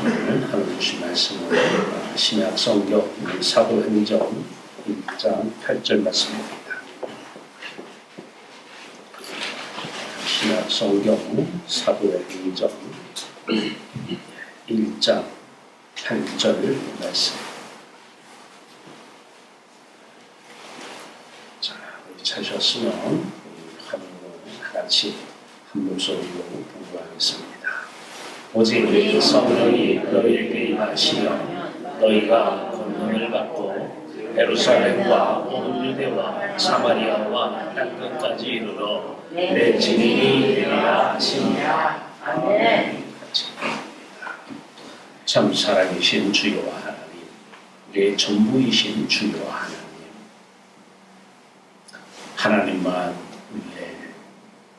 오늘 하나님 주신 말씀은 신약 성경 사도행전 1장 8절 말씀입니다. 신약 성경 사도행전 1장 8절 말씀. 자, 찾으셨으면 화면으로 같이 한 목소리로 공부하겠습니다. 오직 성령이 너희에게 임하시면 너희가 권능을 받고 예루살렘과 온 유대와 사마리아와 땅끝까지 이르러 내 증인이 되리라 하시니라. 아멘. 참 살아계신 주여와 하나님, 우리의 전부이신 주여와 하나님, 하나님만 우리의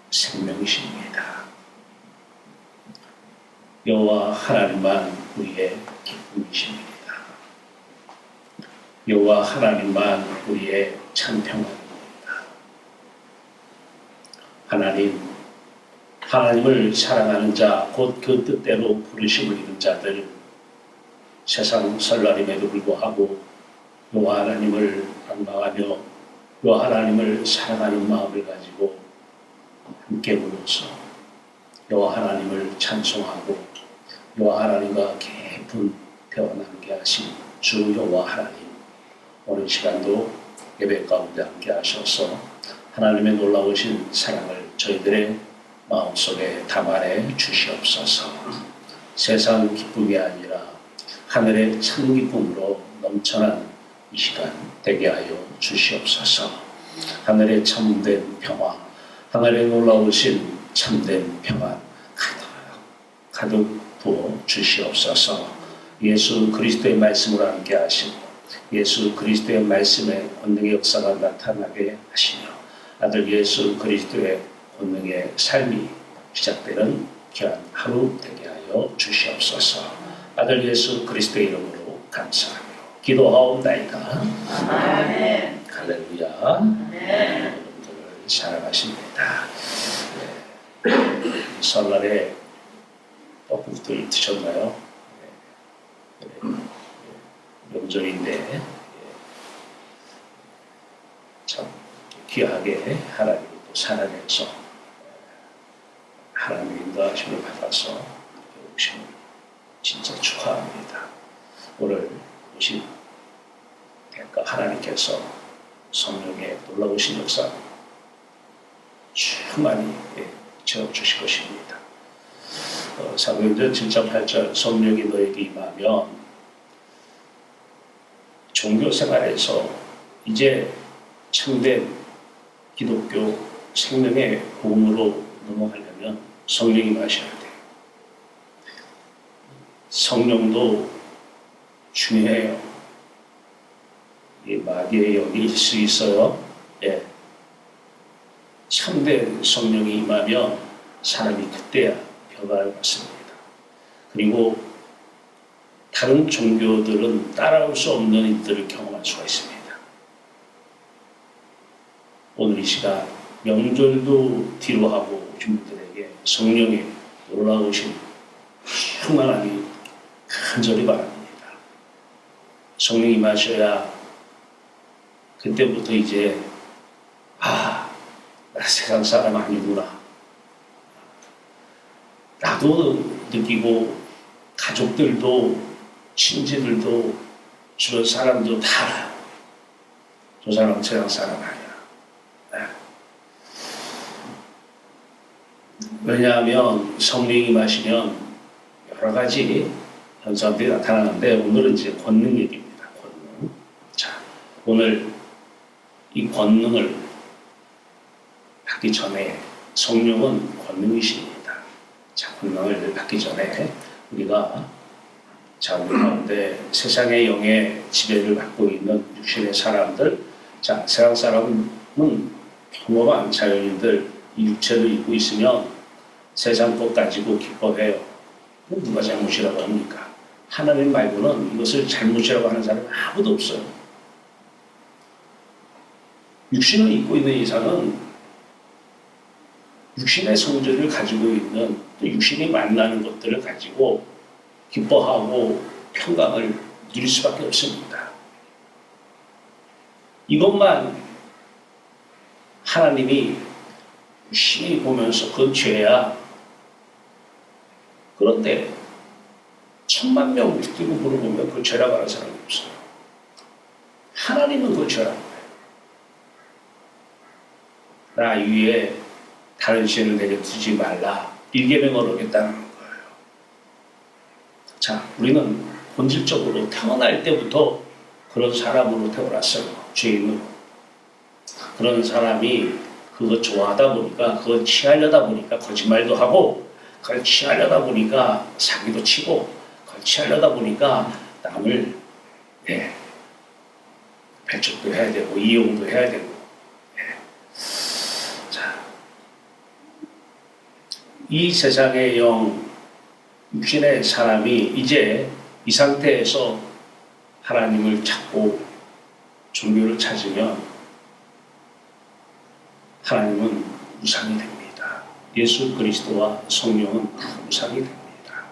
생명이십니다. 여호와 하나님만 우리의 기쁨이십니다. 여호와 하나님만 우리의 참평안입니다. 하나님을 사랑하는 자, 곧 그 뜻대로 부르심을 입은 자들, 세상 설날임에도 불구하고 여호와 하나님을 방방하며 여호와 하나님을 사랑하는 마음을 가지고 함께 모여서 여호와 하나님을 찬송하고 여호와 하나님과 깊은 대화 나누게 하신 주 여호와 하나님, 오늘 시간도 예배 가운데 함께 하셔서 하나님의 놀라우신 사랑을 저희들의 마음속에 담아내 주시옵소서. 세상 기쁨이 아니라 하늘의 참 기쁨으로 넘쳐난 이 시간 되게 하여 주시옵소서. 하늘의 참된 평화, 하늘의 놀라우신 참된 평안 가득 부어 주시옵소서. 예수 그리스도의 말씀으로 함께 하시고 예수 그리스도의 말씀의 권능의 역사가 나타나게 하시며 아들 예수 그리스도의 권능의 삶이 시작되는 귀한 하루 되게 하여 주시옵소서. 아들 예수 그리스도의 이름으로 감사하며 기도하옵나이다. 아멘. 할렐루야. 여러분들을 사랑하십니다. 설날에 떡국들 드셨나요? 명절인데 참 귀하게 하나님이 또 사랑해서 하나님의 인도하심을 받아서 오심을 진짜 축하합니다. 오늘 오신 대가 하나님께서 성령의 놀라우신 역사 충만히 채워주실 것입니다. 사도행전 7장 8절 성령이 너에게 임하면 종교 생활에서 이제 참된 기독교 생명의 복음으로 넘어가려면 성령이 임하셔야 돼요. 성령도 중요해요. 이 마귀의 영일 수 있어요. 참된 성령이 임하면 사람이 그때야 변화를 받습니다. 그리고 다른 종교들은 따라올 수 없는 일들을 경험할 수가 있습니다. 오늘 이 시간 명절도 뒤로 하고 오신 분들에게 성령의 놀라우신 충만하기 간절히 바랍니다. 성령이 임하셔야 그때부터 이제 나 세상 사람 아니구나. 나도 느끼고 가족들도 친지들도 주변 사람도 다 알아요. 저 사람은 세상 사람 아니야. 왜냐하면 성령이 임하시면 여러 가지 현상들이 나타나는데 오늘은 이제 권능 얘기입니다. 권능. 자, 오늘 이 권능을 받기 전에 성령은 권능이십니다. 자, 권능을 받기 전에 우리가 우리 가운데 세상의 영의 지배를 받고 있는 육신의 사람들, 자, 세상 사람은 평범한 자연인들, 이 육체를 입고 있으면 세상 것 가지고 기뻐해요. 누가 잘못이라고 합니까? 하나님 말고는 이것을 잘못이라고 하는 사람은 아무도 없어요. 육신을 입고 있는 이상은 육신의 성질을 가지고 있는 또 육신이 만나는 것들을 가지고 기뻐하고 평강을 누릴 수밖에 없습니다. 이것만 하나님이 신이 보면서 그건 죄야. 그런데 10,000명 뛰고 물어보면 그 죄라고 하는 사람이 없어요. 하나님은 그 죄라고 해요. 나 위에 다른 신을 내게 두지 말라. 1계명을 어겼다는 거예요. 자, 우리는 본질적으로 태어날 때부터 그런 사람으로 태어났어요. 죄인으로. 그런 사람이 그거 좋아하다 보니까, 그거 취하려다 보니까 거짓말도 하고, 그걸 취하려다 보니까 사기도 치고, 그걸 취하려다 보니까 남을 배척도 해야 되고, 이용도 해야 되고. 자, 이 세상의 영, 육신의 사람이 이제 이 상태에서 하나님을 찾고 종교를 찾으면 하나님은 우상이 됩니다. 예수 그리스도와 성령은 다 우상이 됩니다.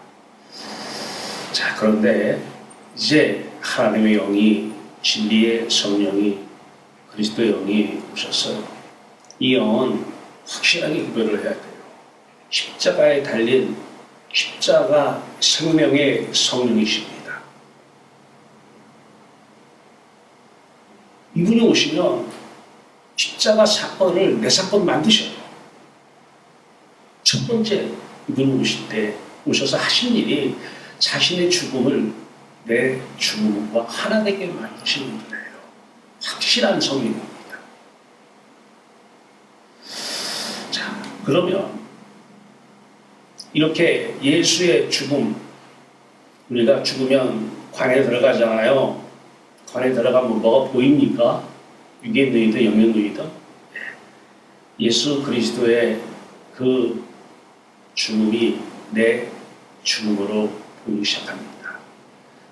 자, 그런데 이제 하나님의 영이, 진리의 성령이, 그리스도의 영이 오셨어요. 이 영은 확실하게 구별을 해야 돼요. 십자가에 달린 십자가 생명의 성령이십니다. 이분이 오시면 십자가 사건을 내 사건 만드셔요. 첫 번째 이분이 오실 때 오셔서 하신 일이 자신의 죽음을 내 죽음과 하나 되게 만드시는 분이에요. 확실한 성령입니다. 자, 그러면 이렇게 예수의 죽음, 우리가 죽으면 관에 들어가잖아요. 관에 들어가면 뭐가 보입니까? 육의 누이든 영의 누이든 예수 그리스도의 그 죽음이 내 죽음으로 보이기 시작합니다.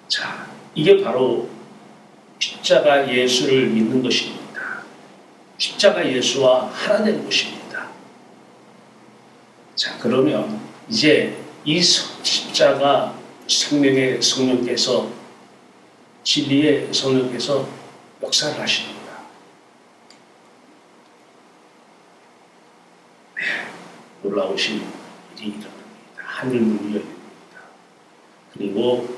자, 이게 바로 십자가 예수를 믿는 것입니다. 십자가 예수와 하나 되는 것입니다. 자, 그러면 이제 이 십자가 생명의 성령께서, 진리의 성령께서 역사를 하십니다. 놀라우신 일이 일어납니다. 하늘 문이 열립니다. 그리고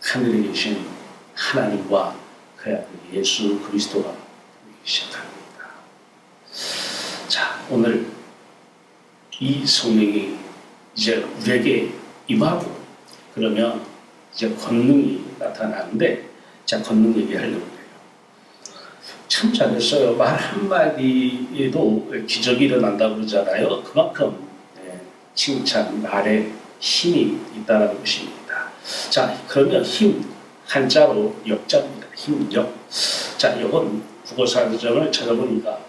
하늘에 계신 하나님과 그 아들 예수 그리스도가 보이기 시작합니다. 자, 오늘 이 성령이 이제 우리에게 임하고 그러면 이제 권능이 나타나는데, 자, 권능 얘기하려고 해요. 참 잘했어요. 말 한마디에도 기적이 일어난다고 그러잖아요. 그만큼 칭찬, 말에 힘이 있다는 것입니다. 자, 그러면 힘, 한자로 역자입니다. 힘, 역. 자, 이건 국어사전을 찾아보니까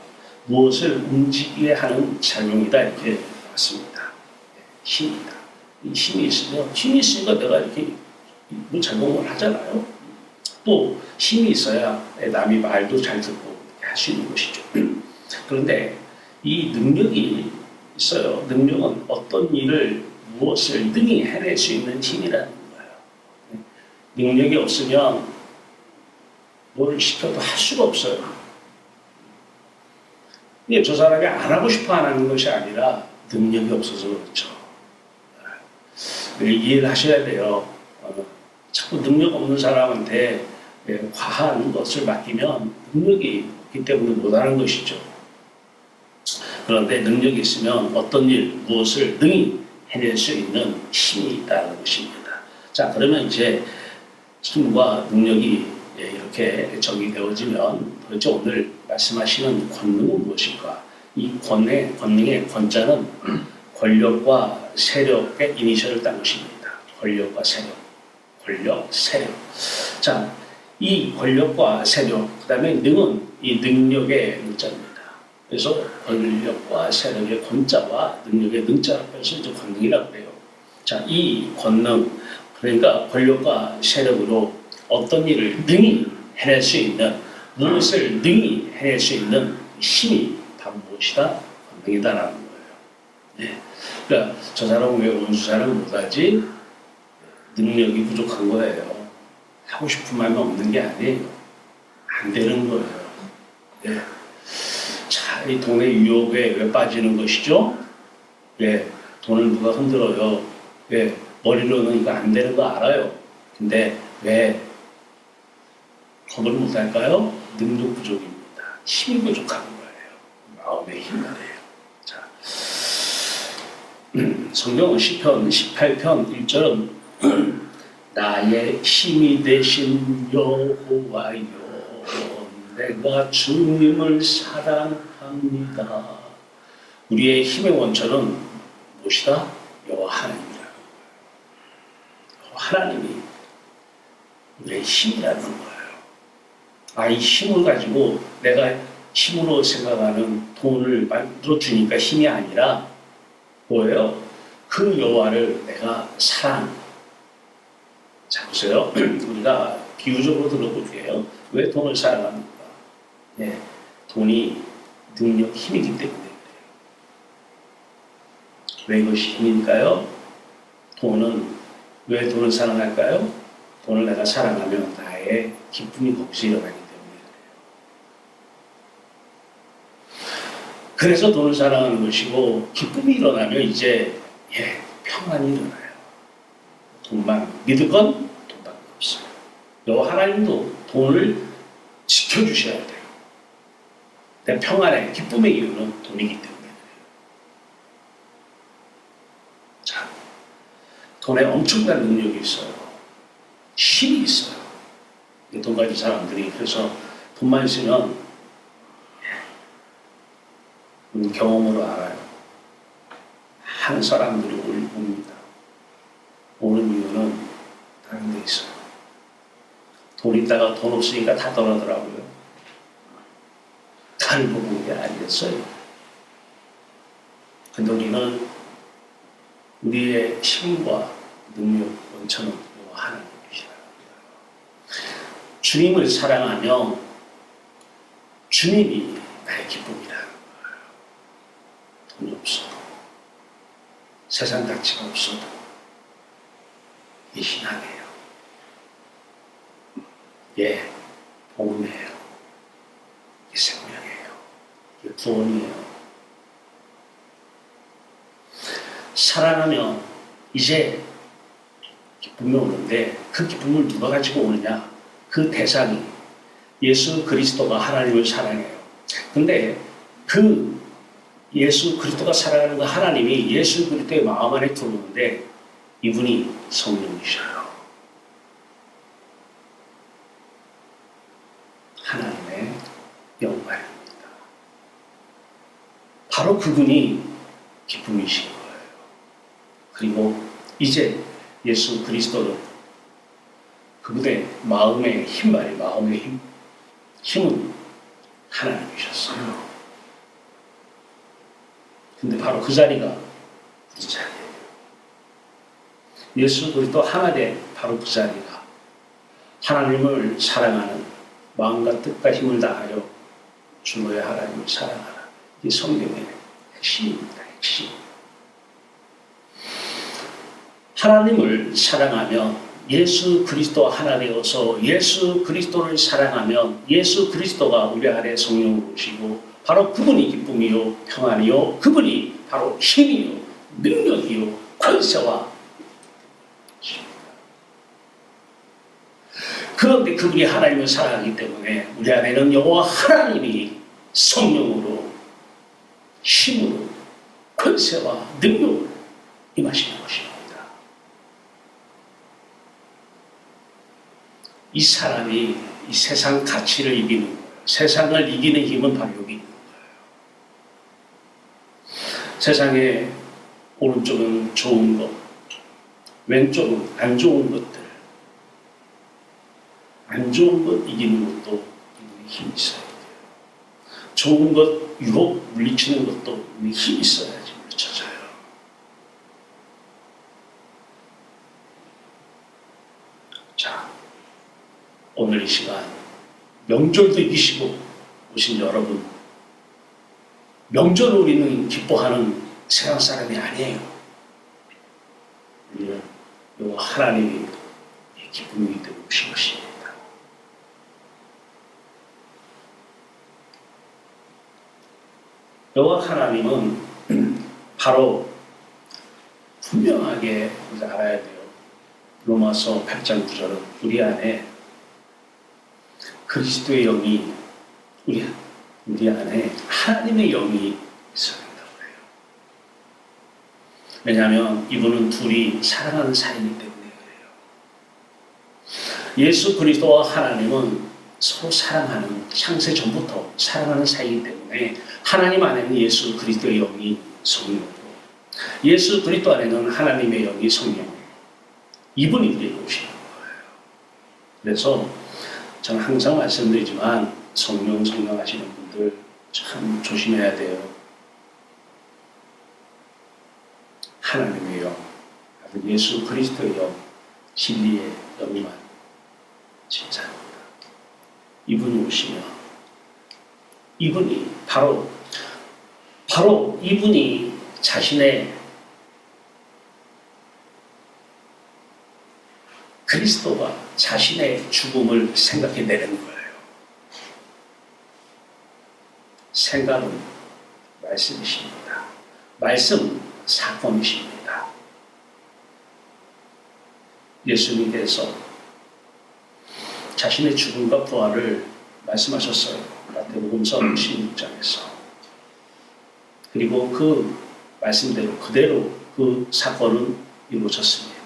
무엇을 움직이게 하는 작용이다 이렇게 봤습니다. 힘이다. 이 힘이 있으니까 내가 이렇게 작용을 하잖아요. 또 힘이 있어야 남이 말도 잘 듣고 할 수 있는 것이죠. 그런데 이 능력이 있어요. 능력은 어떤 일을, 무엇을 능히 해낼 수 있는 힘이라는 거예요. 능력이 없으면 뭘 시켜도 할 수가 없어요. 근데 저 사람이 안 하고 싶어 안 하는 것이 아니라 능력이 없어서 그렇죠. 이해를 하셔야 돼요. 자꾸 능력 없는 사람한테 과한 것을 맡기면 능력이 없기 때문에 못하는 것이죠. 그런데 능력이 있으면 어떤 일, 무엇을 능히 해낼 수 있는 힘이 있다는 것입니다. 자, 그러면 이제 힘과 능력이 이렇게 정의되어지면 도대체 오늘 말씀하시는 권능은 무엇일까? 이 권능의 권자는 권력과 세력의 이니셜을 딴 것입니다. 권력과 세력. 권력, 세력. 자, 이 권력과 세력, 그 다음에 능은 이 능력의 능자입니다. 그래서 권력과 세력의 권자와 능력의 능자를 빼서 이제 권능이라고 해요. 자, 이 권능, 그러니까 권력과 세력으로 어떤 일을 능히 해낼 수 있는, 무엇을 능히 해낼 수 있는 힘이 바로 무엇이다? 권능이다라는 거예요. 네. 그러니까 저 사람은 왜 원수 사람은 못하지? 능력이 부족한 거예요. 하고 싶은 마음이 없는 게 아니에요. 안 되는 거예요. 예. 자, 이 돈의 유혹에 왜 빠지는 것이죠? 예. 돈을 누가 흔들어요. 예. 머리로는 이거 안 되는 거 알아요. 근데 왜 겁을 못 할까요? 능력 부족입니다. 힘이 부족한 거예요. 마음의 힘 말이에요. 자, 성경은 시편 18편 1절은 나의 힘이 되신 여호와여 내가 주님을 사랑합니다. 우리의 힘의 원천은 무엇이다? 여호와 하나님이라는 거예요. 하나님이 우리의 힘이라는 거예요. 이 힘을 가지고 내가 힘으로 생각하는 돈을 만들어 주니까 힘이 아니라 뭐예요? 그 여호와를 내가 사랑. 자, 보세요. 우리가 비유적으로 들어볼게요. 왜 돈을 사랑합니까? 네, 돈이 능력, 힘이기 때문에 그래요. 왜 이것이 힘일까요? 왜 돈을 사랑할까요? 돈을 내가 사랑하면 나의 기쁨이 거기서 일어나기 때문에 그래요. 그래서 돈을 사랑하는 것이고 기쁨이 일어나면 이제 평안이 일어나요. 돈만 믿을 건 돈밖에 없어요. 여호와 하나님도 돈을 지켜주셔야 돼요. 내 평안의 기쁨의 이유는 돈이기 때문에 그래요. 자, 돈에 엄청난 능력이 있어요. 힘이 있어요. 돈 가진 사람들이 그래서 돈만 있으면 경험으로 알아요. 한 사람들이 옵니다. 오는 이유는 다른 데 있어요. 돈 있다가 돈 없으니까 다 떠나더라고요. 다른 거 보는 게 아니었어요. 근데 우리는 우리의 힘과 능력, 원천은 하나님이시라. 주님을 사랑하며 주님이 나의 기쁨이라는 거예요. 돈이 없어도 세상 가치가 없어도 이 신앙이에요. 예, 복음이에요. 이 생명이에요. 이 구원이에요. 사랑하면 이제 기쁨이 오는데 그 기쁨을 누가 가지고 오느냐? 그 대상이 예수 그리스도가 하나님을 사랑해요. 근데 그 예수 그리스도가 사랑하는 그 하나님이 예수 그리스도의 마음 안에 들어오는데 이분이 성령이셔요. 하나님의 영광입니다. 바로 그분이 기쁨이신 거예요. 그리고 이제 예수 그리스도는 그분의 마음의 힘 말이에요. 마음의 힘. 힘은 하나님이셨어요. 근데 바로 그 자리가 우리 자리예요. 예수 그리스도 하나된 바로 그 자리가 하나님을 사랑하는 마음과 뜻과 힘을 다하여 주의 하나님을 사랑하라. 이 성경의 핵심입니다. 핵심. 하나님을 사랑하면 예수 그리스도 하나 되어서 예수 그리스도를 사랑하면 예수 그리스도가 우리 안에 성령으로 오시고 바로 그분이 기쁨이요 평안이요 그분이 바로 힘이요 능력이요 권세와 그런데 그분이 하나님을 사랑하기 때문에 우리 안에는 여호와 하나님이 성령으로 힘으로 권세와 능력으로 임하시는 것입니다. 이 사람이 이 세상 가치를 이기는 거예요. 세상을 이기는 힘은 바로 여기 있는 거예요. 세상에 오른쪽은 좋은 것, 왼쪽은 안 좋은 것들. 안 좋은 것 이기는 것도 힘이 있어야 돼요. 좋은 것, 유혹, 물리치는 것도 힘이 있어야지 물리쳐져요. 자, 오늘 이 시간 명절도 이기시고 오신 여러분, 명절을 우리는 기뻐하는 세상 사람이 아니에요. 우리는 여호와 하나님이 기쁨이 되고 오신 것입니다. 여호와 하나님은 바로 분명하게 우리가 알아야 돼요. 로마서 8장 9절은 우리 안에 그리스도의 영이 우리 안에 하나님의 영이 있어야 된다고 해요. 왜냐하면 이분은 둘이 사랑하는 사이이기 때문에 그래요. 예수 그리스도와 하나님은 서로 사랑하는, 창세 전부터 사랑하는 사이이기 때문에 하나님 안에는 예수 그리스도의 영이 성령이고 예수 그리스도 안에는 하나님의 영이 성령이에요. 이분이 우리에게 오시는 거예요. 그래서 저는 항상 말씀드리지만 성령 하시는 분들 참 조심해야 돼요. 하나님의 영, 예수 그리스도의 영, 진리의 영만 진짜입니다. 이분이 오시면 이분이 바로 이분이 자신의 그리스도가 자신의 죽음을 생각해내는 거예요. 생각은 말씀이십니다. 말씀 사건이십니다. 예수님께서 자신의 죽음과 부활을 말씀하셨어요. 마태복음서 16장에서. 그리고 그 말씀대로 그대로 그 사건은 이루어졌습니다.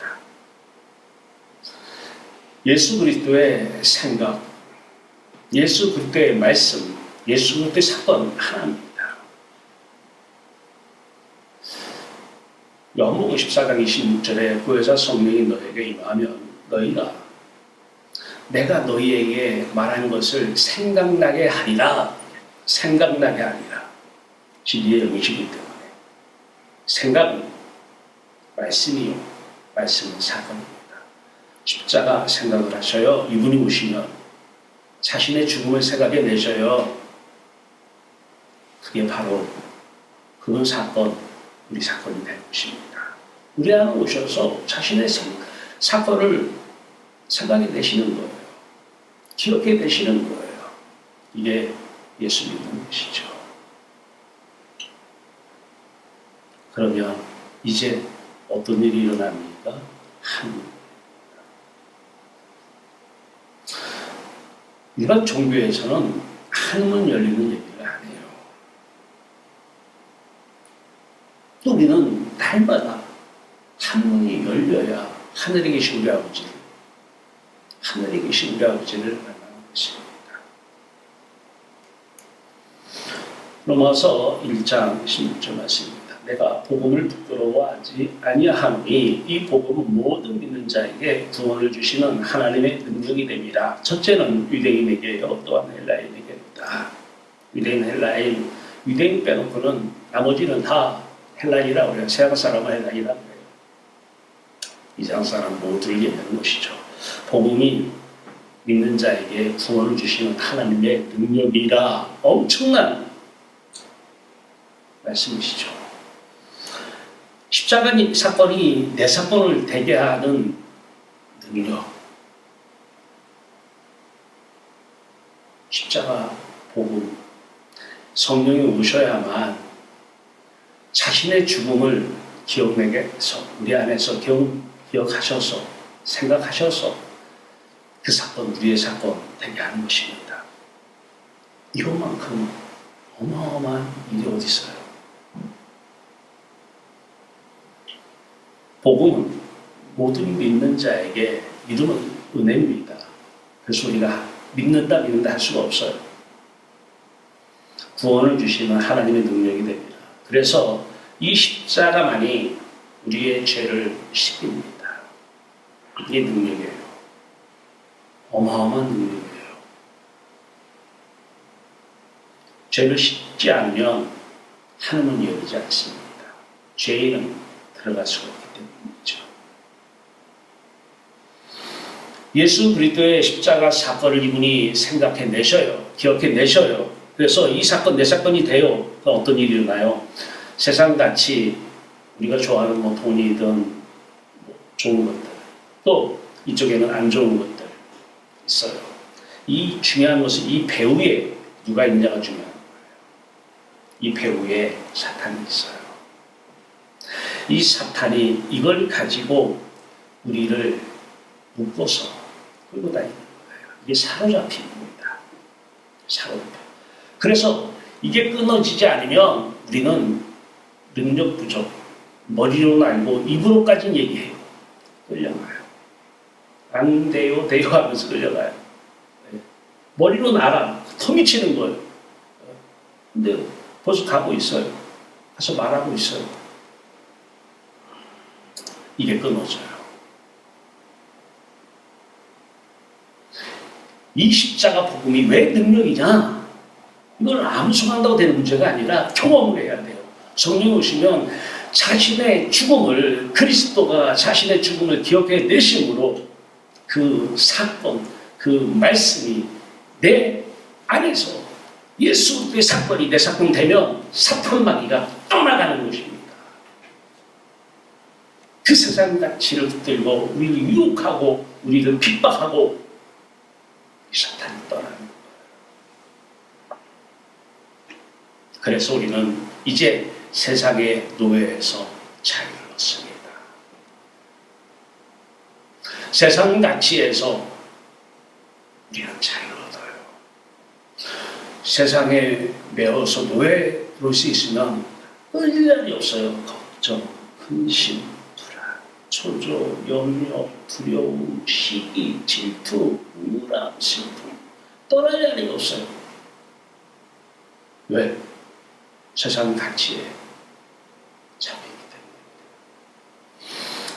예수 그리스도의 생각, 예수 그리스도의 말씀, 예수 그리스도의 사건 하나입니다. 요한복음 14장 26절에 보혜사 성령이 너에게 임하면 너희가 내가 너희에게 말하는 것을 생각나게 하리라. 생각나게 하리라. 진리의 영이시기 때문에 생각은 말씀이요, 말씀은 사건입니다. 십자가 생각을 하셔요. 이분이 오시면 자신의 죽음을 생각해 내셔요. 그게 바로 그 사건, 우리 사건이 될 것입니다. 우리 안에 오셔서 자신의 사건을 생각해 내시는 거예요. 기억해 내시는 거예요. 이게 예수 믿는 것이죠. 그러면 이제 어떤 일이 일어납니까? 일반 종교에서는 한문 열리는 얘기를 안 해요. 또 우리는 날마다 한문이 열려야 하늘에 계신 우리 아버지를 만나는 것입니다. 로마서 1장 16절 말씀입니다. 내가 복음을 부끄러워하지 아니하노니 이 복음은 모든 믿는 자에게 구원을 주시는 하나님의 능력이 됩니다. 첫째는 유대인에게요, 또한 헬라인에게입니다. 유대인 빼놓고는 나머지는 다 헬라인이라고 그래요. 서양 사람은 헬라인이라고 그래요. 이방 사람 모두를 얘기하는 것이죠. 복음이 믿는 자에게 구원을 주시는 하나님의 능력이라. 엄청난 말씀이시죠. 십자가 사건이 내 사건을 되게 하는 능력. 십자가 복음. 성령이 오셔야만 자신의 죽음을 기억내게 해서 우리 안에서 기억하셔서 생각하셔서 그 사건, 우리의 사건 되게 하는 것입니다. 이것만큼 어마어마한 일이 어디 있어요? 복음은 모든 믿는 자에게 믿음은 은혜입니다. 그래서 우리가 믿는다 할 수가 없어요. 구원을 주시는 하나님의 능력이 됩니다. 그래서 이 십자가만이 우리의 죄를 씻깁니다. 이게 능력이에요. 어마어마한 능력이에요. 죄를 씻지 않으면 하늘은 열리지 않습니다. 죄인은 들어갈 수가 없기 때문이죠. 예수 그리스도의 십자가 사건을 이분이 생각해 내셔요. 기억해 내셔요. 그래서 이 사건, 내 사건이 돼요. 어떤 일이 일어나요? 세상같이 우리가 좋아하는 돈이든 좋은 것들, 또 이쪽에는 안 좋은 것들 있어요. 이 중요한 것은 이 배후에 누가 있냐가 중요한 거예요. 이 배후에 사탄이 있어요. 이 사탄이 이걸 가지고 우리를 묶어서 끌고 다니는 거예요. 이게 사로잡히는 겁니다. 사로잡혀. 그래서 이게 끊어지지 않으면 우리는 능력 부족, 머리로는 알고 입으로까지는 얘기해요. 끌려가요. 안 돼요, 돼요 하면서 끌려가요. 머리로는 알아. 터미치는 거예요. 근데 벌써 가고 있어요. 가서 말하고 있어요. 이게 끊어져요. 이 십자가 복음이 왜 능력이냐? 이걸 암송한다고 되는 문제가 아니라 경험을 해야 돼요. 성령이 오시면 자신의 죽음을, 그리스도가 자신의 죽음을 기억해 내심으로 그 사건, 그 말씀이 내 안에서 예수 그리스도의 사건이 내 사건 되면 사탄마귀가 떠나가는 것입니다. 그 세상 가치를 붙들고 우리를 유혹하고 우리를 핍박하고 이 사탄이 떠나는 거예요. 그래서 우리는 이제 세상의 노예에서 자유를 얻습니다. 세상 가치에서 우리는 자유를 얻어요. 세상에 매어서 노예로 수 있으면 의리이 없어요. 걱정, 근심, 불안, 초조, 염려, 두려움, 시기, 질투, 우울함, 슬픔 떠날 날이 없어요. 왜? 세상 가치에 잡히기 때문에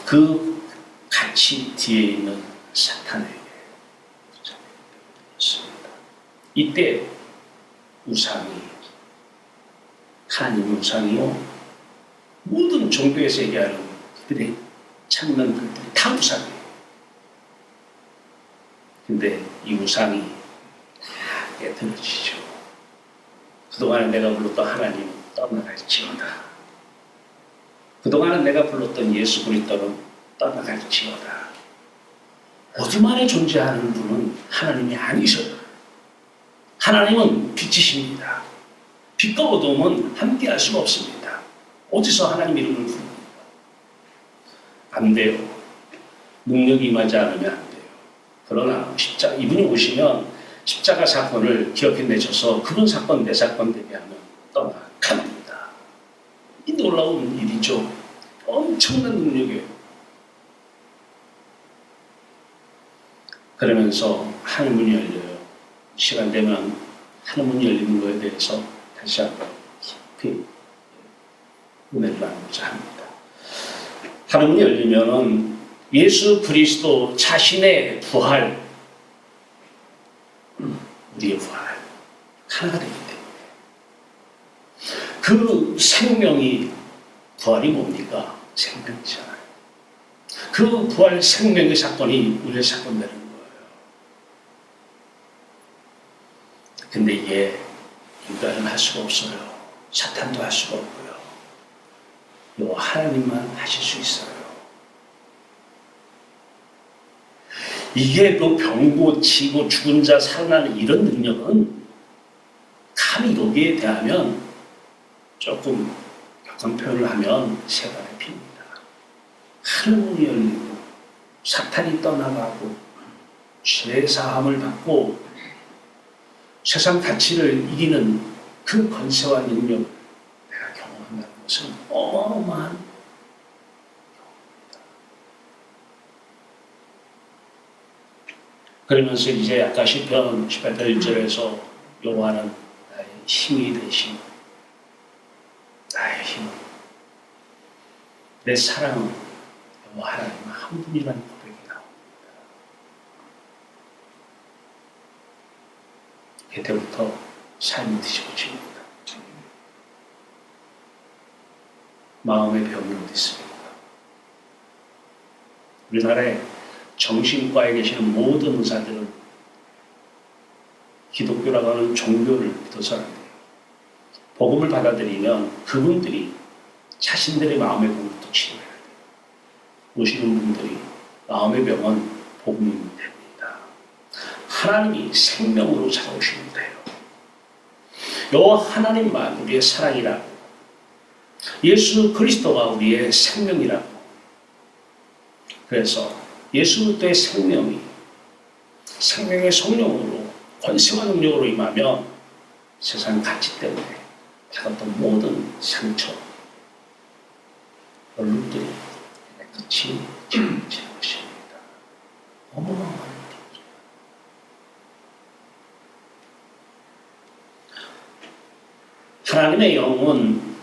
그 가치 뒤에 있는 사탄에게 잡히기 때문이었습니다. 이때 우상이 하나님 우상이요 모든 종교에서 얘기하는 그들이 찾는 그들이 다 우상이에요. 근데 이 우상이 다 깨트려지죠. 그동안에 내가 불렀던 하나님은 떠나갈지어다. 그동안에 내가 불렀던 예수 그리스도는 떠나갈지어다. 어디만에 존재하는 분은 하나님이 아니셔요. 하나님은 빛이십니다. 빛과 어둠은 함께 할 수가 없습니다. 어디서 하나님 이름을 부릅니까? 안 돼요. 능력이 임하지 않으면 안 돼요. 그러나 십자가 이분이 오시면 십자가 사건을 기억해내셔서 그분 사건 내 사건 되게 하면 떠나갑니다. 이 놀라운 일이죠. 엄청난 능력이에요. 그러면서 하늘문이 열려요. 시간 되면 하늘문이 열리는 것에 대해서 다시 한번 깊이 은혜를 나누고자 합니다. 하늘문이 열리면은 예수 그리스도 자신의 부활, 우리의 부활 하나가 되기 때문에 그 생명이 부활이 뭡니까? 생명이잖아요. 그 부활 생명의 사건이 우리의 사건 되는 거예요. 근데 이게 인간은 할 수가 없어요. 사탄도 할 수가 없고요. 요 하나님만 하실 수 있어요. 이게 또 병 고치고 죽은 자 살아나는 이런 능력은 감히 여기에 대하면 조금 격한 표현을 하면 세 발의 피입니다. 하늘문이 열리고 사탄이 떠나가고 죄 사함을 받고 세상 가치를 이기는 그 권세와 능력을 내가 경험한다는 것은 어마어마한 그러면서 이제 아까 시편 18편 1절에서 여호와는 나의 힘이 되신 나의 힘은 내 사랑은 여호와 하나님 한 분이라는 고백이 나옵니다. 그때부터 삶이 뒤집어집니다. 마음의 병이 어디 있습니까? 우리나라에 정신과에 계시는 모든 의사들은 기독교라고 하는 종교를 믿어서는 안 돼요. 복음을 받아들이면 그분들이 자신들의 마음의 병부터 치료해야 돼요. 오시는 분들이 마음의 병은 복음이 됩니다. 하나님이 생명으로 찾아오시면 돼요. 여호와 하나님만 우리의 사랑이라고, 예수 그리스도가 우리의 생명이라고. 그래서 예수 그리스도의 생명이 생명의 성령으로 권세와 능력으로 임하면 세상 가치 때문에 받았던 모든 상처, 얼룩들이 끝이 제 것입니다. 어마어마한 일이죠. 하나님의 영은,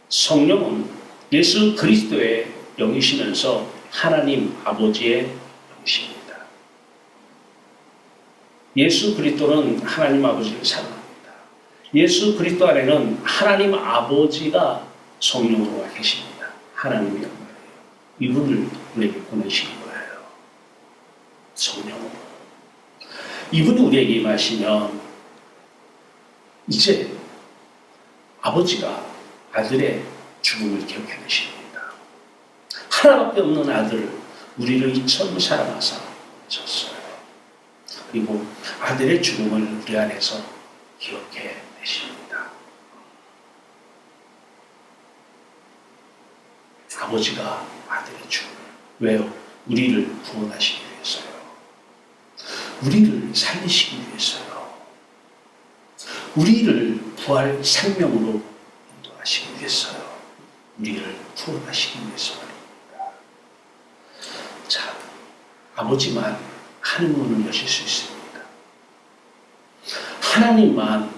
성령은 예수 그리스도의 영이시면서 하나님 아버지의 영이십니다. 예수 그리스도는 하나님 아버지를 사랑합니다. 예수 그리스도 안에는 하나님 아버지가 성령으로 와 계십니다. 하나님의 영이에요. 이분을 우리에게 보내신 거예요. 성령으로. 이분이 우리에게 임하시면 이제 아버지가 아들의 죽음을 기억해내십니다. 하나밖에 없는 아들을 우리를 이처럼 사랑하사 보내셨어요. 그리고 아들의 죽음을 우리 안에서 기억해내십니다. 아버지가 아들의 죽음을. 왜요? 우리를 구원하시기 위해서요. 우리를 살리시기 위해서요. 우리를 부활 생명으로 인도하시기 위해서요. 우리를 구원하시기 위해서 말입니다. 자, 아버지만 하늘문을 여실 수 있습니다. 하나님만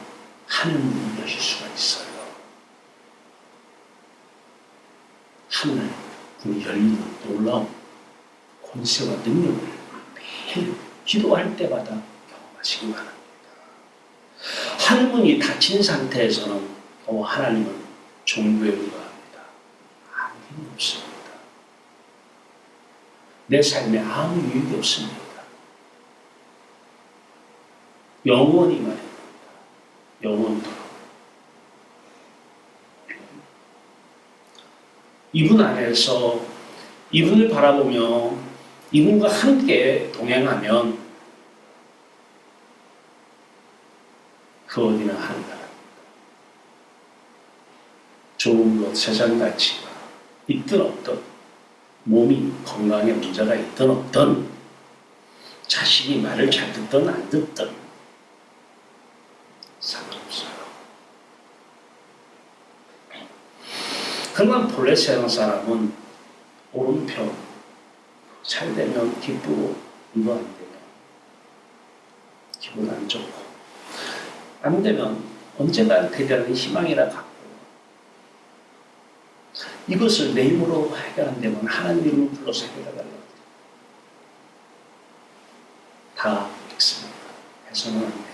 하늘문을 여실 수가 있어요. 하늘 문이 열리는 놀라운 권세와 능력을 매일 기도할 때마다 경험하시기 바랍니다. 하늘문이 닫힌 상태에서는 하나님은 종교에 의거합니다. 아무 힘이 없습니다. 내 삶에 아무 유익이 없습니다. 영원히 말입니다. 영원토록. 이분 안에서 이분을 바라보며 이분과 함께 동행하면 그 어디나 하늘나라입니다. 좋은 것, 세상 가치가 있든 없든, 몸이 건강에 문제가 있든 없든, 자식이 말을 잘 듣든 안 듣든 상관없어요. 그러나 본래 세상 사람은 오른편 잘 되면 기쁘고 이거 안 되면 기분 안 좋고, 안 되면 언젠가 되리라는 희망이라 갖고, 이것을 내 힘으로 해결 안 되면 하나님 이름을 불러서 해결해달라고 다 읽습니다. 해서는 안 돼요.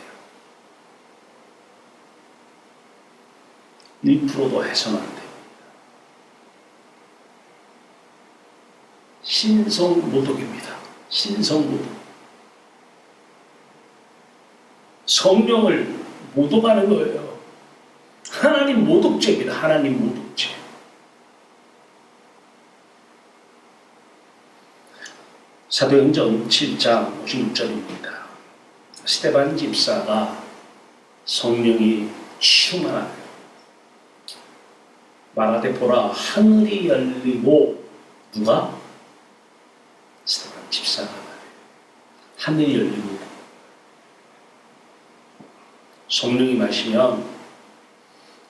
1%도 해서는 안 됩니다. 신성모독입니다. 신성모독. 성령을 모독하는 거예요. 하나님 모독죄입니다. 하나님 모독죄. 사도행전 7장 56절입니다. 스데반 집사가 성령이 충만하여 말하되 보라 하늘이 열리고, 누가? 스데반 집사가 말해요. 하늘이 열리고 성령이 마시면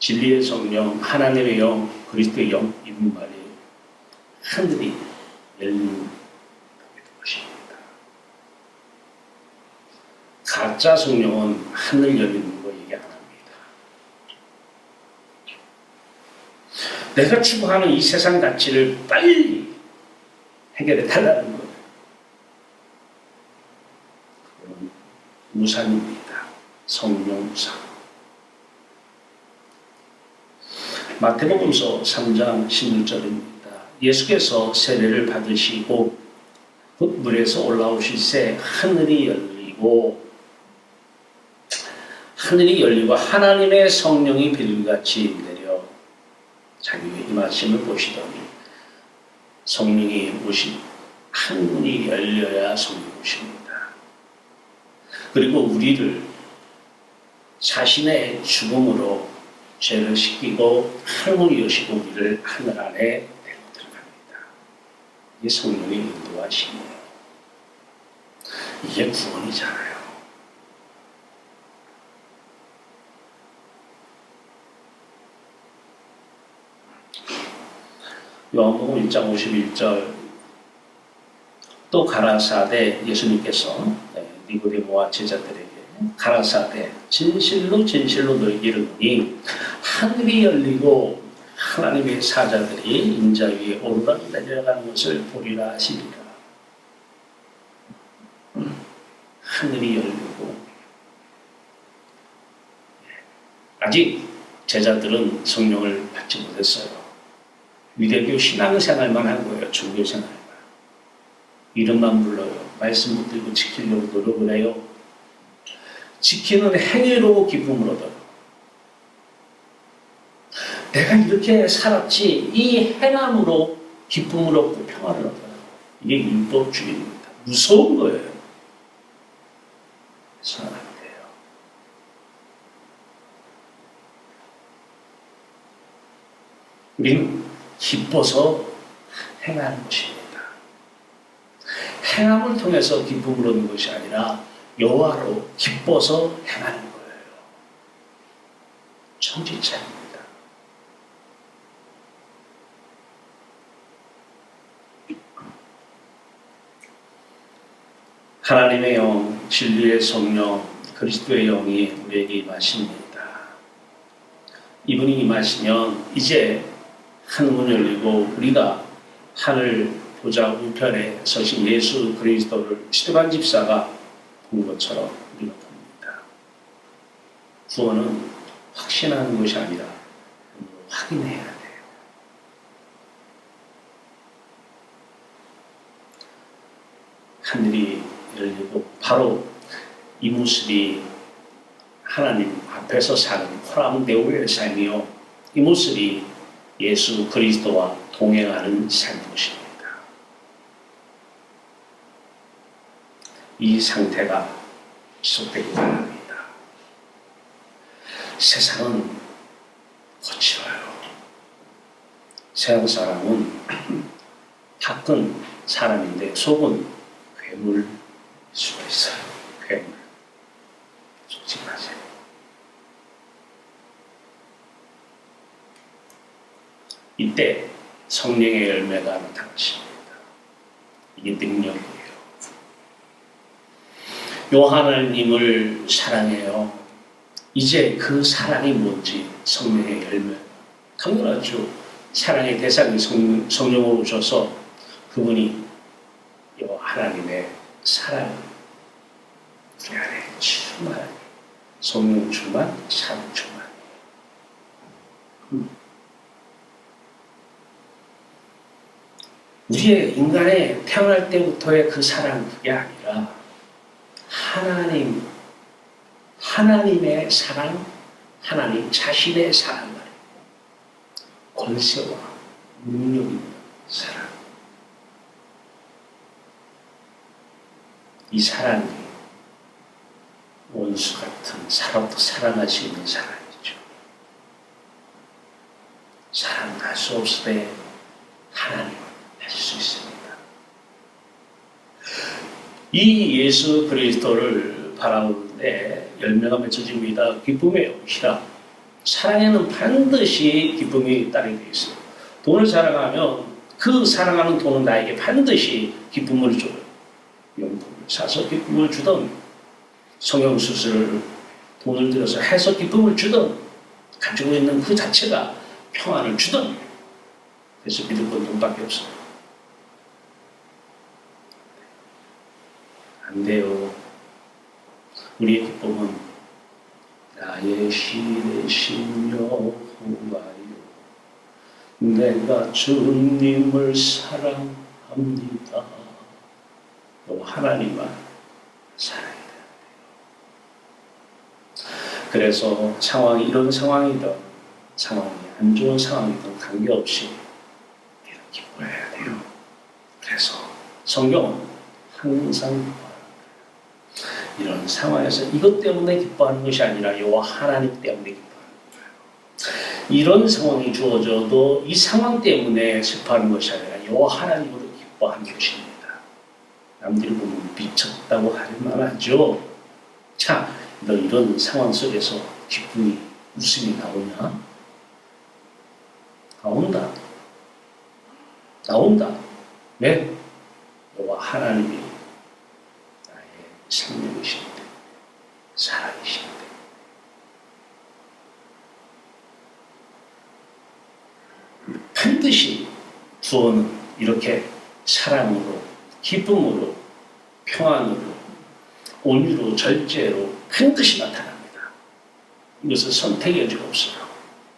진리의 성령, 하나님의 영, 그리스도의 영, 이분 말이 하늘이 열리는 것입니다. 가짜 성령은 하늘 열리는 거 얘기 안 합니다. 내가 추구하는 이 세상 가치를 빨리 해결해 달라는 거예요. 그건 우상입니다. 성령 우상. 마태복음서 3장 16절입니다. 예수께서 세례를 받으시고 곧 물에서 올라오실 새 하늘이 열리고 하나님의 성령이 비둘기같이 내려 자기 임하심을 보시더니 성령이 오신 항문이 열려야 성령이 오십니다. 그리고 우리를 자신의 죽음으로 죄를 씻기고 항문이 여시고 우리를 하늘 안에 데리고 들어갑니다. 이게 성령의 인도하심이에요. 이게 구원이잖아요. 요한복음 1장 51절 또 가라사대 예수님께서 니고데모와 제자들에게 가라사대 진실로 진실로 너희에게 이르노니 하늘이 열리고 하나님의 사자들이 인자 위에 오르락 내려가는 것을 보리라 하시니라. 하늘이 열리고 아직 제자들은 성령을 받지 못했어요. 유대교 신앙생활만 한 거예요. 종교생활만. 이름만 불러요. 말씀 붙들고 지키려고 노력을 해요. 지키는 행위로 기쁨을 얻어요. 내가 이렇게 살았지 이 행함으로 기쁨을 얻고 평화를 얻어요. 이게 율법주의입니다. 무서운 거예요. 그래서 안 돼요. 우리는 기뻐서 행하는 것입니다. 행함을 통해서 기쁨을 얻는 것이 아니라 여호와로 기뻐서 행하는 거예요. 천지차입니다. 하나님의 영, 진리의 성령, 그리스도의 영이 우리에게 임하십니다. 이분이 임하시면 이제 하늘문 열리고 우리가 하늘 보좌 우편에 서신 예수 그리스도를 스데반 집사가 본 것처럼 우리가 봅니다. 구원은 확신하는 것이 아니라 확인해야 돼요. 하늘이 열리고 바로 이 모습이 하나님 앞에서 사는 코람데오의 삶이요. 이 모습이 예수 그리스도와 동행하는 삶이십니다. 이 상태가 지속되기 바랍니다. 세상은 거칠어요. 세상 사람은 밖은 사람인데 속은 괴물일 수가 있어요. 괴물. 속지 마세요. 이때 성령의 열매가 나타나십니다. 이게 능력이에요. 요 하나님을 사랑해요. 이제 그 사랑이 뭔지 성령의 열매. 당연하죠. 사랑의 대상이 성령으로 오셔서 그분이 요 하나님의 사랑 우리 안에 충만 성령 충만 사랑 충만. 우리의 인간의 태어날 때부터의 그 사랑 그게 아니라 하나님의 사랑, 하나님 자신의 사랑 말이에요. 권세와 능력 있는 사랑. 이 사랑이 원수 같은 사람도 사랑할 수 있는 사랑이죠. 사랑할 수 없을 때 하나님을 하실 수 있습니다. 이 예수 그리스도를 바라보는데 열매가 맺어집니다. 기쁨의 영이라. 사랑에는 반드시 기쁨이 따르게 되어 있어요. 돈을 사랑하면 그 사랑하는 돈은 나에게 반드시 기쁨을 줘요. 용품을 사서 기쁨을 주던 성형수술을 돈을 들여서 해서 기쁨을 주던 가지고 있는 그 자체가 평안을 주던 그래서 믿을 건 돈밖에 없어요. 안 돼요. 우리의 기쁨은 나의 신의 여호와여 내가 주님을 사랑합니다. 하나님만 사랑해야 돼요. 그래서 상황이 이런 상황이든 상황이 안 좋은 상황이든 관계없이 기뻐해야 돼요. 그래서 성경은 항상 기뻐합니다. 이런 상황에서 이것 때문에 기뻐하는 것이 아니라 여호와 하나님 때문에 기뻐하는 거예요. 이런 상황이 주어져도 이 상황 때문에 슬퍼하는 것이 아니라 여호와 하나님으로 기뻐하는 것입니다. 남들이 보면 미쳤다고 할 만하죠. 자, 너 이런 상황 속에서 기쁨이, 웃음이 나오냐? 나온다. 왜? 너와 하나님이 나의 생명이신데, 살아계신데. 반드시 구원은 이렇게 사랑으로, 기쁨으로, 평안으로, 온유로, 절제로 반드시 나타납니다. 이것은 선택의 여지가 없어요.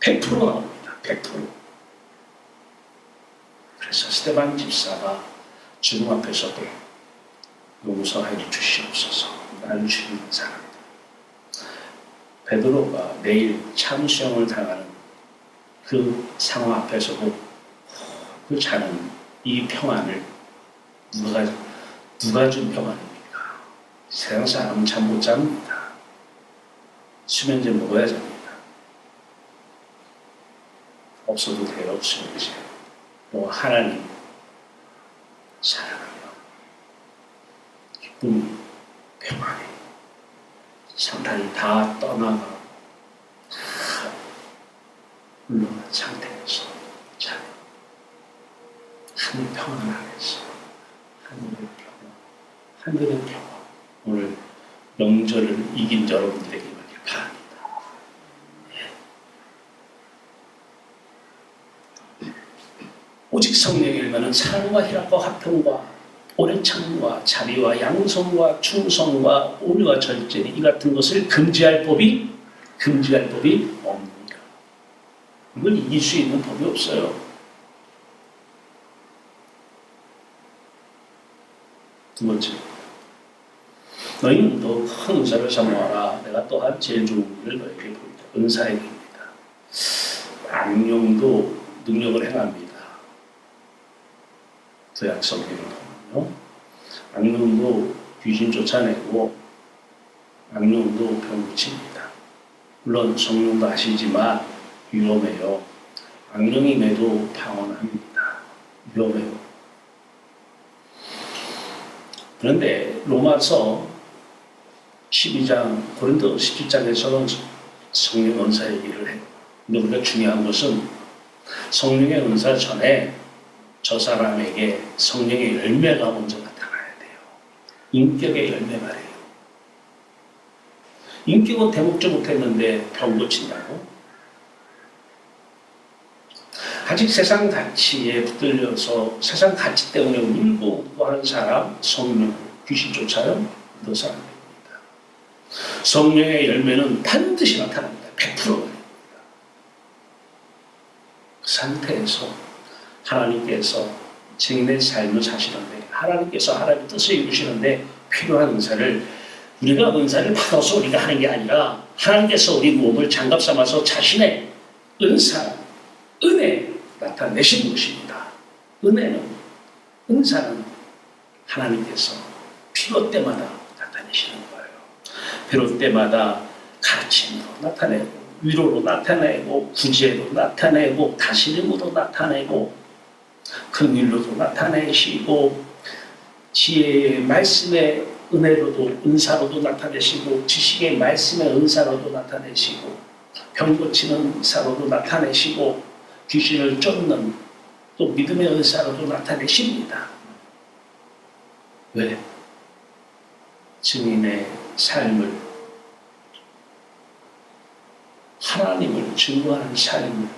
100% 나옵니다. 100%. 그래서 스데반 집사가 주님 앞에서도 용서해 주시옵소서, 나를 죽이는 사람들. 베드로가 내일 참수형을 당하는 그 상황 앞에서도 그 자는 이 평안을 누가 준 평안입니까? 세상 사람은 잠 못 잡니다. 수면제 먹어야 잡니다. 없어도 돼요. 수면제. 또 하나님 사랑하며 기쁨이, 평안이, 사탄이 다 떠나가 물러난 상태에서 자, 하늘 평안 안에서 하늘의 평안, 오늘 명절을 이긴 여러분들에게 임하길 바랍니다. 오직 성령의 열매는 사랑과 희락과 화평과 오래 참음과 자비와 양성과 충성과 온유와 절제니 이 같은 것을 금지할 법이 없느니라. 이걸 이길 수 있는 법이 없어요. 두 번째, 너희는 더 큰 은사를 사모하라. 내가 또한 제일 좋은 일을 너에게 보이다. 은사의 길입니다. 악령도 능력을 행합니다. 구약 성경을 보면요, 악령도 귀신 쫓아내고 악령도 병 고칩니다. 물론 성령도 아시지만 위험해요. 악령이 매도 방언합니다. 위험해요. 그런데 로마서 12장, 고린도 17장에서는 성령 은사 얘기를 해요. 근데 우리가 중요한 것은 성령의 은사 전에 저 사람에게 성령의 열매가 먼저 나타나야 돼요. 인격의 열매 말이에요. 인격은 대목지 못했는데 병 고친다고? 아직 세상 가치에 붙들려서 세상 가치 때문에 울고 하는 사람, 성령, 귀신 쫓아요? 그 사람입니다. 성령의 열매는 반드시 나타납니다. 100%입니다. 그 상태에서 하나님께서 증인의 삶을 사시는데, 하나님께서 하나님의 뜻을 이루시는데 필요한 은사를 우리가 은사를 받아서 우리가 하는 게 아니라 하나님께서 우리 몸을 장갑 삼아서 자신의 은사, 은혜 나타내시는 것입니다. 은사는 하나님께서 필요 때마다 나타내시는 거예요. 필요 때마다 가르침으로 나타내고, 위로로 나타내고, 구제로 나타내고, 다스림으로 나타내고, 긍휼로도 나타내시고, 지혜의 말씀의 은혜로도, 은사로도 나타내시고, 지식의 말씀의 은사로도 나타내시고, 병 고치는 은사로도 나타내시고, 귀신을 쫓는 또 믿음의 은사로도 나타내십니다. 왜? 증인의 삶을, 하나님을 증거하는 삶을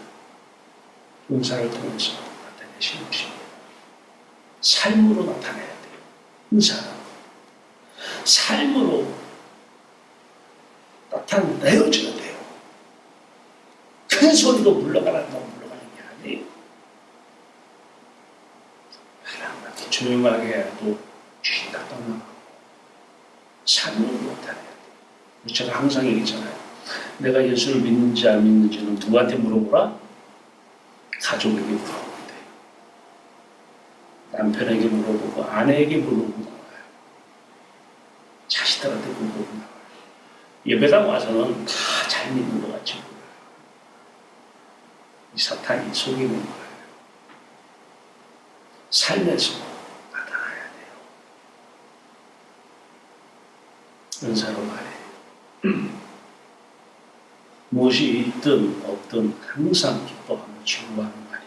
은사를 통해서 나타내시는 것입니다. 삶으로 나타내야 돼요. 은사는 삶으로 나타내어줘야 돼요. 큰 소리로 물러가란다고 물러가는 게 아니에요. 하나님께 조용하게 해도 귀신 다 떠나가고 삶으로 나타내야 돼요. 제가 항상 얘기했잖아요. 내가 예수를 믿는지 안 믿는지는 누구한테 물어보라? 가족에게 물어보면 돼요. 남편에게 물어보고 아내에게 물어보고 나와요. 자식들한테 물어보고 나와요. 예배당 와서는 다 잘 믿는 것 같이 보여요. 이 사탄이 속이는 거예요. 삶에서 나타나야 돼요. 은사로 말해요. 무엇이 있든 없든 항상 기뻐하며 즐거워하는 말입니다.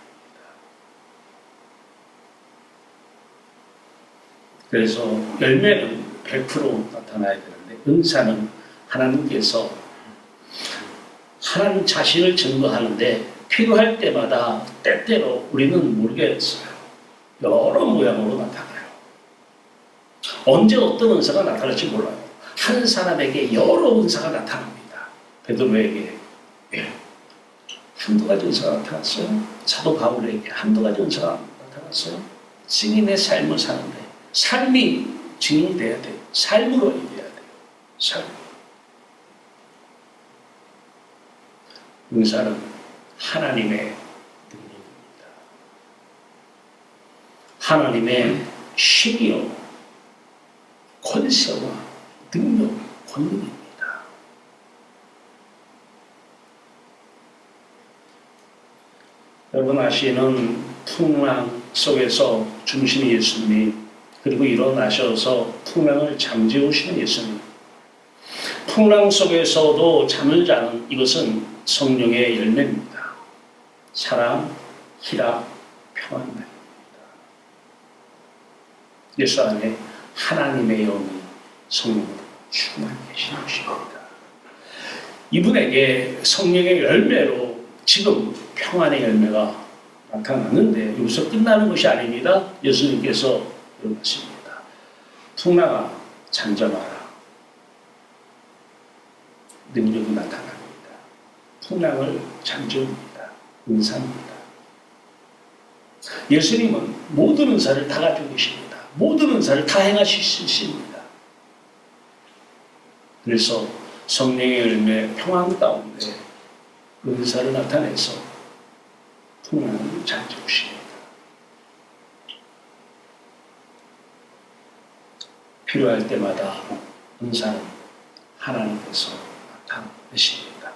그래서 열매는 100% 나타나야 되는데 은사는 하나님께서 하나님 자신을 증거하는데 필요할 때마다 때때로 우리는 모르겠어요. 여러 모양으로 나타나요. 언제 어떤 은사가 나타날지 몰라요. 한 사람에게 여러 은사가 나타납니다. 베드로에게 한두 가지 은사가 나타났어요. 사도 바울에게 한두 가지 은사가 나타났어요. 증인의 삶을 사는데 삶이 증인이 돼야 돼요. 삶으로 얘기해야 돼요. 삶. 은사는 하나님의 능력입니다. 하나님의 힘이요, 권세와 능력, 권능입니다. 여러분 아시는 풍랑 속에서 중심이 예수님, 그리고 일어나셔서 풍랑을 잠재우시는 예수님. 풍랑 속에서도 잠을 자는 이것은 성령의 열매입니다. 사랑, 희락, 평안입니다. 예수 안에 하나님의 영이 성령으로 충만히 계시는 것입니다. 이분에게 성령의 열매로 지금 평안의 열매가 나타났는데 여기서 끝나는 것이 아닙니다. 예수님께서 이러셨습니다. 풍랑아 잠잠하라. 능력이 나타납니다. 풍랑을 잠재웁니다. 은사입니다. 예수님은 모든 은사를 다 가지고 계십니다. 모든 은사를 다 행하실 수 있습니다. 그래서 성령의 열매 평안 가운데 은사를 나타내서 풍랑을 잠재우십니다. 필요할 때마다 은사는 하나님께서 나타내십니다.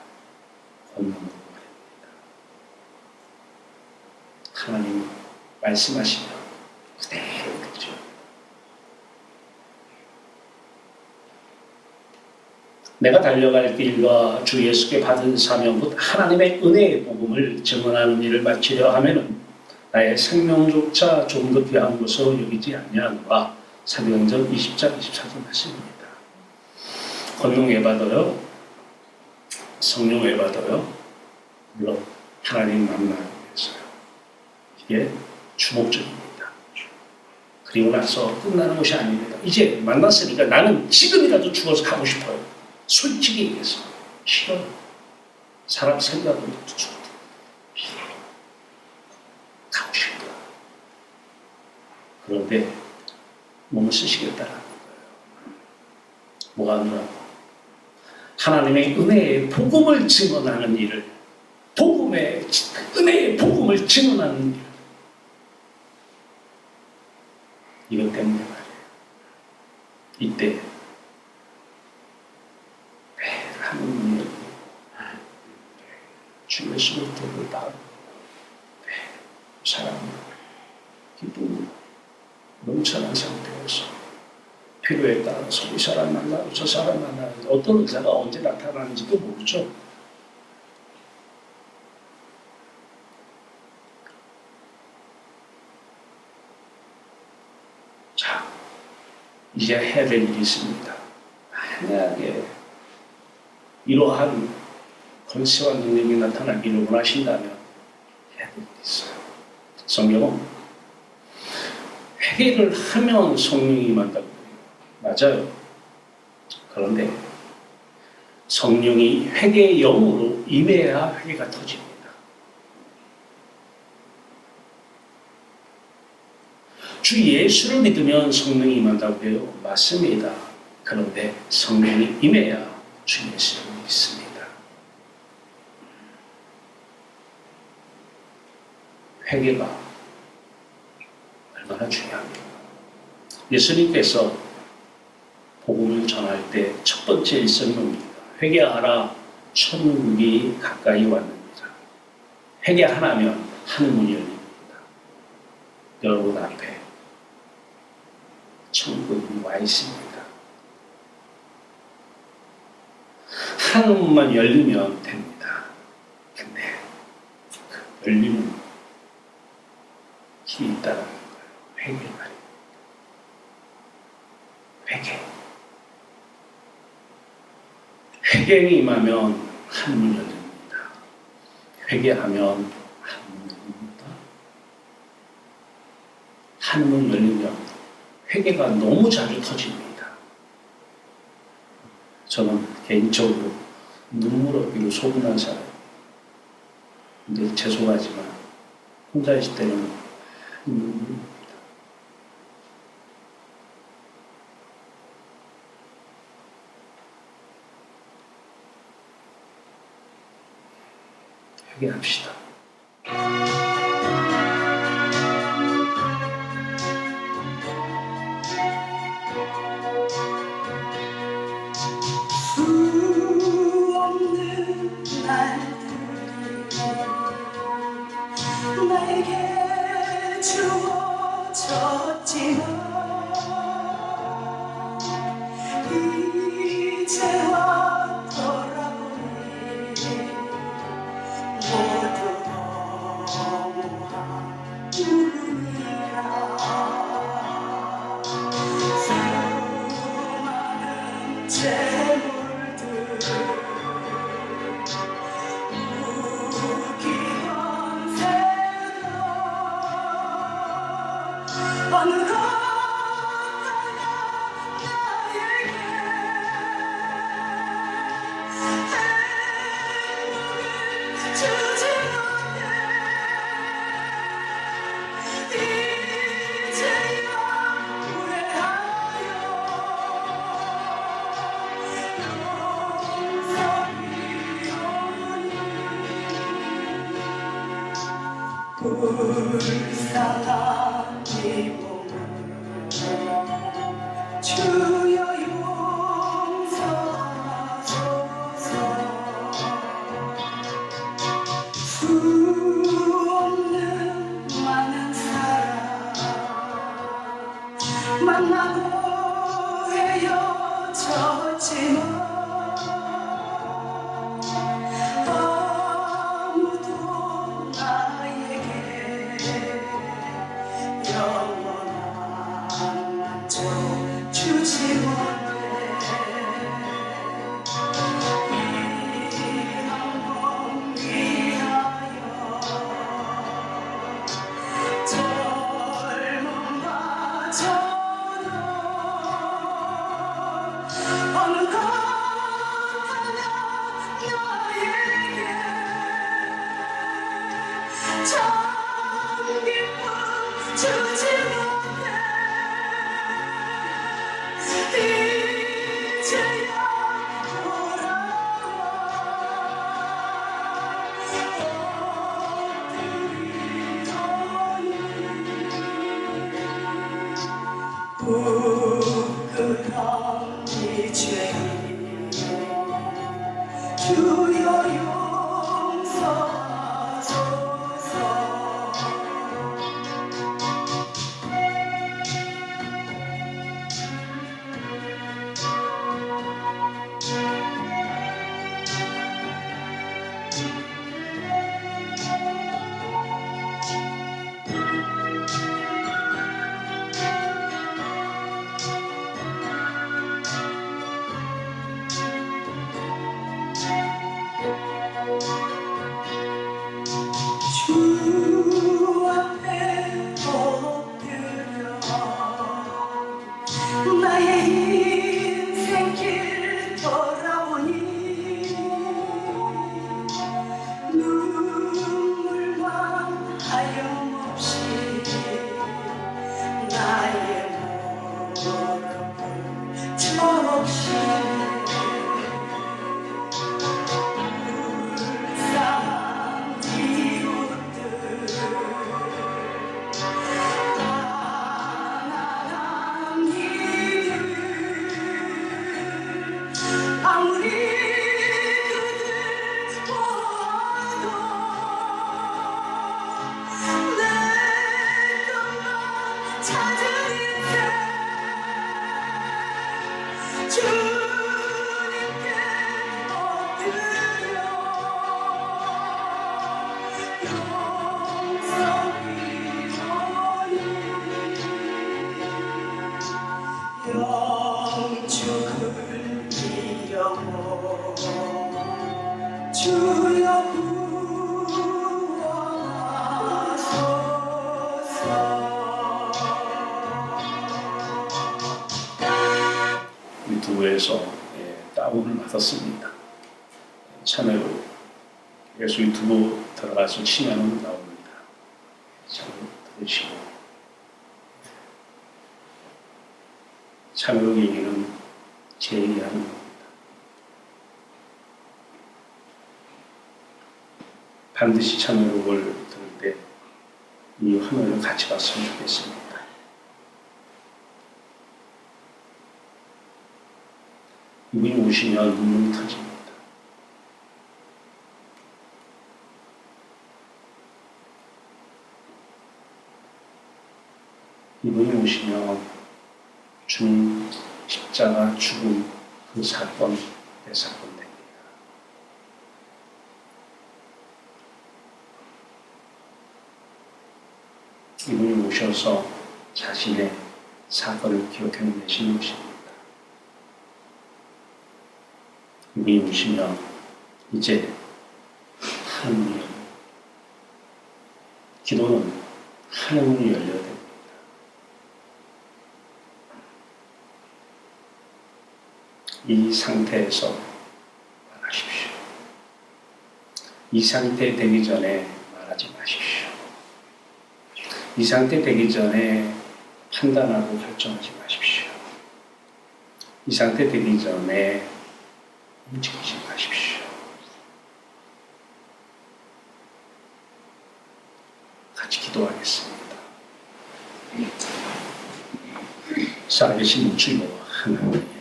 권능으로 말입니다. 하나님 말씀하시면 그대로 그죠. 내가 달려갈 길과 주 예수께 받은 사명 곧 하나님의 은혜의 복음을 증언하는 일을 마치려 하면은 나의 생명조차 좀 더 귀한 것으로 여기지 아니하노라. 사도행전 20장 24절 말씀입니다. 권능 왜 받아요? 성령 왜 받아요? 물론 하나님 만나기 위해서요. 이게 주목적입니다. 그리고 나서 끝나는 것이 아닙니다. 이제 만났으니까 나는 지금이라도 죽어서 가고 싶어요. 솔직히 얘기해서 싫어요. 사람 생각은 죽어도 싫어요. 가고 싶어요. 그런데 몸을 쓰시겠다라는 거예요. 뭐가 하느라고? 하나님의 은혜의 복음을 증언하는 일을, 복음의 은혜의 복음을 증언하는 일, 이것 때문에 말이에요. 이때 하나님의 주 예수를 도를 바로 사랑으로 기쁨으로 넘쳐난 상태에서 필요에 따라서 이 사람 만나고 저 사람 만나는데 어떤 의사가 언제 나타나는지도 모르죠. 자, 이제 해야 될 일이 있습니다. 만약에 이러한 권세와 능력이 나타나기를 원하신다면 해야 될 일이 있어요. 성경은 회개를 하면 성령이 임한다고 해요. 맞아요. 그런데 성령이 회개의 영으로 임해야 회개가 터집니다. 주 예수를 믿으면 성령이 임한다고 해요. 맞습니다. 그런데 성령이 임해야 주 예수를 믿습니다. 회개가 얼마나 중요합니까? 예수님께서 복음을 전할 때 첫 번째 일성이 뭡니까? 회개하라, 천국이 가까이 왔느니라. 회개하라면 하늘문이 열립니다. 여러분 앞에 천국이 와 있습니다. 하늘문만 열리면 됩니다. 근데 그 열리는 길이 있다는 거예요. 회개 말이에요. 회개. 회개에 임하면 하늘문 열립니다. 회개하면 하늘문 열립니다. 하늘문 열리면 회개가 너무 자주 터집니다. 저는 개인적으로 눈물 없이로 소문난 사람. 근데 죄송하지만 혼자 있을 때는 눈물입니다. 회개합시다. 수 없는 날들이 나에게 주어졌지만 이제와 돌아보니 모두 너무한 운이라. 수많은 재물들 무기한 세상 어느 것 하나 나에게 행복을 주지 못해 이제야 후회하여 불쌍한 이 몸을 주여 용서하소서. 수 없는 많은 사람 만나고 헤어졌지만 아무도 나에게 영원한 만족 주지 못해 이 한 번 위하여 젊음마저도 어느 것 하나 나에게 참 기쁨 주지 못해 이제야 돌아와 부끄러운 이 죄인 주여 용서하소서. 주 앞에 엎드려 나의 인생길 돌아오니 눈물만 하염없이 나의 무릎을 적시네. 불쌍한 이웃들 다 주님께 엎드려 영성이로니 영축을 이겨고 주여 유튜브에서 다운을 받았습니다. 참여로 예수 유튜브 들어가서 치면은 나옵니다. 참 들으시고 참여로 얘기는 제 얘기하는 겁니다. 반드시 참여록을 들을 때 이 화면을 같이 봤으면 좋겠습니다. 이분이 오시면 눈물이 터집니다. 이분이 오시면 주님 십자가 죽음 그 사건, 내 사건 됩니다. 이분이 오셔서 자신의 사건을 기억해내시는 것입니다. 이분이 오시면 이제 하나님은 기도는 하나님이 열려야 됩니다. 이 상태에서 말하십시오. 이 상태 되기 전에 말하지 마십시오. 이 상태 되기 전에 판단하고 결정하지 마십시오. 이 상태 되기 전에 움직이지 마십시오. 같이 기도하겠습니다. 살아계신 주여 하나님,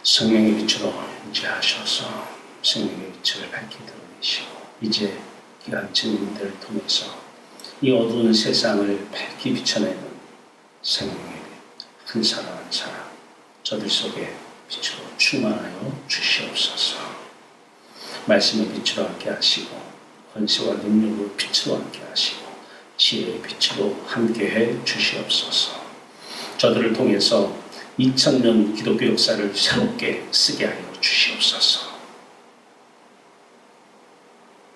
성령의 빛으로 임재하셔서 생명의 빛을 밝히 드러내시고 이제 귀한 증인들을 통해서 이 어두운 세상을 밝히 비춰내는 생명의 빛, 한 사람 한 사람 저들 속에 빛으로 충만하여 주시옵소서. 말씀의 빛으로 함께 하시고 권세와 능력으로 빛으로 함께 하시고 지혜의 빛으로 함께해 주시옵소서. 저들을 통해서 2000년 기독교 역사를 새롭게 쓰게 하여 주시옵소서.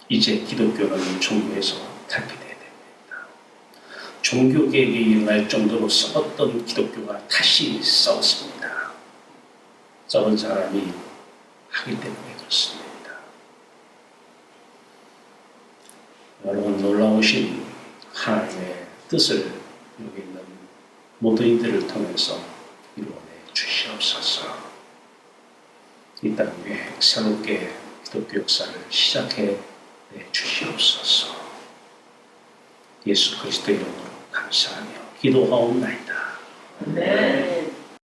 이제 기독교는 종교에서 탈피되어야 됩니다. 종교계에게 일어날 정도로 썩었던 기독교가 다시 썩었습니다. 썩은 사람이 하기 때문에 그렇습니다. 여러분, 놀라우신 하나님의 뜻을 여기 있는 모든 이들을 통해서 이루어내 주시옵소서. 이 땅 위에 새롭게 기독교 역사를 시작해 주시옵소서. 예수 그리스도 이름으로 감사하며 기도하옵나이다. 네.